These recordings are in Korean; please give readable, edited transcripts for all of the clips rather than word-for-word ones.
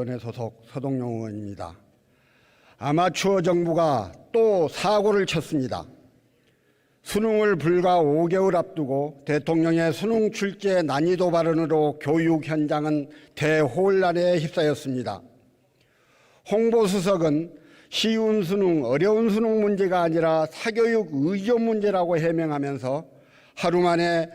의원회 소속 서동영 의원입니다. 아마추어 정부가 또 사고를 쳤습니다. 수능을 불과 5개월 앞두고 대통령의 수능 출제 난이도 발언으로 교육 현장은 대혼란에 휩싸였습니다. 홍보수석은 쉬운 수능, 어려운 수능 문제가 아니라 사교육 의존 문제라고 해명하면서 하루 만에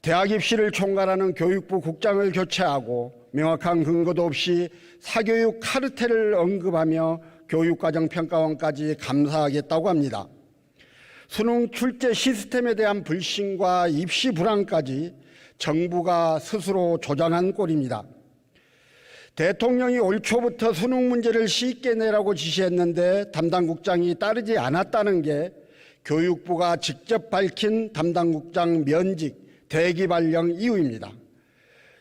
대학 입시를 총괄하는 교육부 국장을 교체하고 명확한 근거도 없이 사교육 카르텔을 언급하며 교육과정평가원까지 감사하겠다고 합니다. 수능 출제 시스템에 대한 불신과 입시 불안까지 정부가 스스로 조장한 꼴입니다. 대통령이 올 초부터 수능 문제를 쉽게 내라고 지시했는데 담당국장이 따르지 않았다는 게 교육부가 직접 밝힌 담당국장 면직, 대기 발령 이유입니다.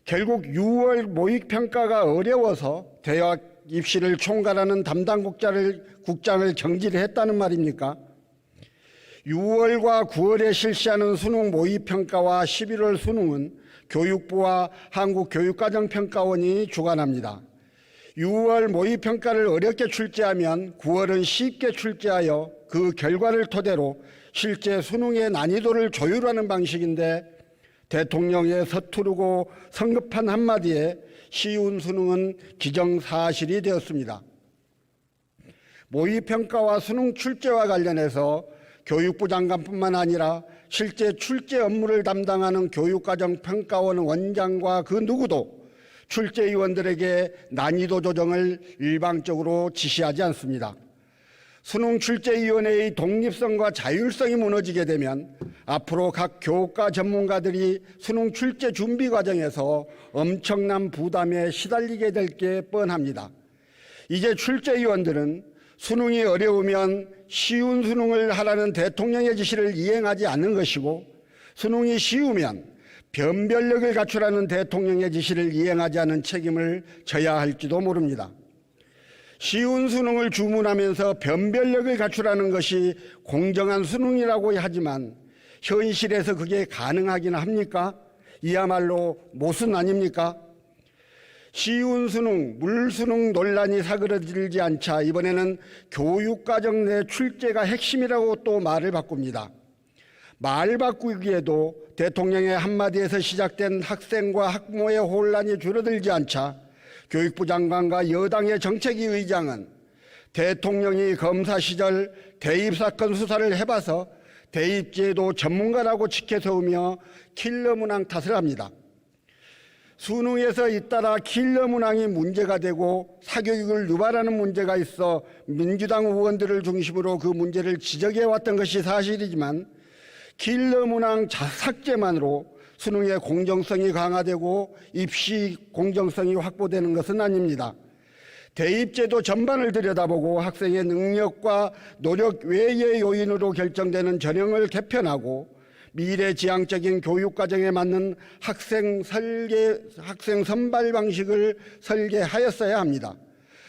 결국 6월 모의평가가 어려워서 대학 입시를 총괄하는 담당국장을 정지를 했다는 말입니까? 6월과 9월에 실시하는 수능 모의평가와 11월 수능은 교육부와 한국교육과정평가원이 주관합니다. 6월 모의평가를 어렵게 출제하면 9월은 쉽게 출제하여 그 결과를 토대로 실제 수능의 난이도를 조율하는 방식인데 대통령의 서투르고 성급한 한마디에 쉬운 수능은 기정사실이 되었습니다. 모의평가와 수능 출제와 관련해서 교육부 장관뿐만 아니라 실제 출제 업무를 담당하는 교육과정평가원 원장과 그 누구도 출제위원들에게 난이도 조정을 일방적으로 지시하지 않습니다. 수능 출제위원회의 독립성과 자율성이 무너지게 되면 앞으로 각 교과 전문가들이 수능 출제 준비 과정에서 엄청난 부담에 시달리게 될 게 뻔합니다. 이제 출제위원들은 수능이 어려우면 쉬운 수능을 하라는 대통령의 지시를 이행하지 않는 것이고 수능이 쉬우면 변별력을 갖추라는 대통령의 지시를 이행하지 않은 책임을 져야 할지도 모릅니다. 쉬운 수능을 주문하면서 변별력을 갖추라는 것이 공정한 수능이라고 하지만 현실에서 그게 가능하긴 합니까? 이야말로 모순 아닙니까? 쉬운 수능, 물수능 논란이 사그러들지 않자 이번에는 교육과정 내 출제가 핵심이라고 또 말을 바꿉니다. 말 바꾸기에도 대통령의 한마디에서 시작된 학생과 학부모의 혼란이 줄어들지 않자 교육부 장관과 여당의 정책위 의장은 대통령이 검사 시절 대입 사건 수사를 해봐서 대입제도 전문가라고 치켜세우며 킬러 문항 탓을 합니다. 수능에서 잇따라 킬러 문항이 문제가 되고 사교육을 유발하는 문제가 있어 민주당 의원들을 중심으로 그 문제를 지적해왔던 것이 사실이지만 킬러 문항 삭제만으로 수능의 공정성이 강화되고 입시 공정성이 확보되는 것은 아닙니다. 대입제도 전반을 들여다보고 학생의 능력과 노력 외의 요인으로 결정되는 전형을 개편하고 미래지향적인 교육과정에 맞는 학생 선발 방식을 설계하였어야 합니다.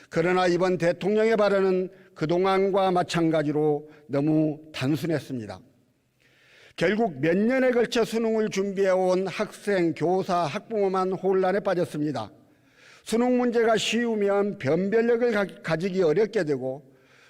그러나 이번 대통령의 발언은 그동안과 마찬가지로 너무 단순했습니다. 결국 몇 년에 걸쳐 수능을 준비해온 학생, 교사, 학부모만 혼란에 빠졌습니다. 수능 문제가 쉬우면 변별력을 가지기 어렵게 되고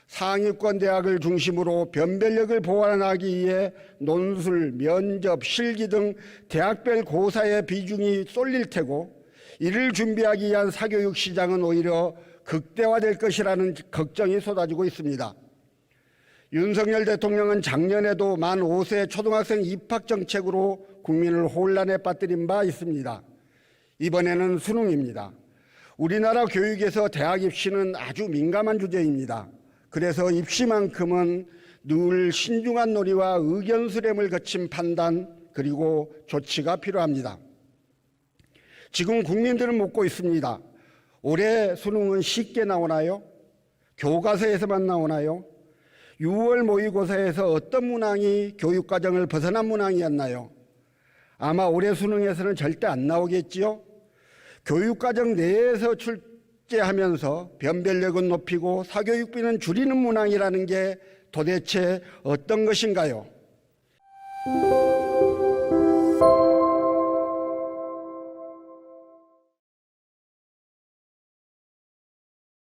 상위권 대학을 중심으로 변별력을 보완하기 위해 논술, 면접, 실기 등 대학별 고사의 비중이 쏠릴 테고 이를 준비하기 위한 사교육 시장은 오히려 극대화될 것이라는 걱정이 쏟아지고 있습니다. 윤석열 대통령은 작년에도 만 5세 초등학생 입학 정책으로 국민을 혼란에 빠뜨린 바 있습니다. 이번에는 수능입니다. 우리나라 교육에서 대학 입시는 아주 민감한 주제입니다. 그래서 입시만큼은 늘 신중한 논의와 의견 수렴을 거친 판단 그리고 조치가 필요합니다. 지금 국민들은 묻고 있습니다. 올해 수능은 쉽게 나오나요? 교과서에서만 나오나요? 6월 모의고사에서 어떤 문항이 교육과정을 벗어난 문항이었나요? 아마 올해 수능에서는 절대 안 나오겠지요? 교육과정 내에서 출제하면서 변별력은 높이고 사교육비는 줄이는 문항이라는 게 도대체 어떤 것인가요?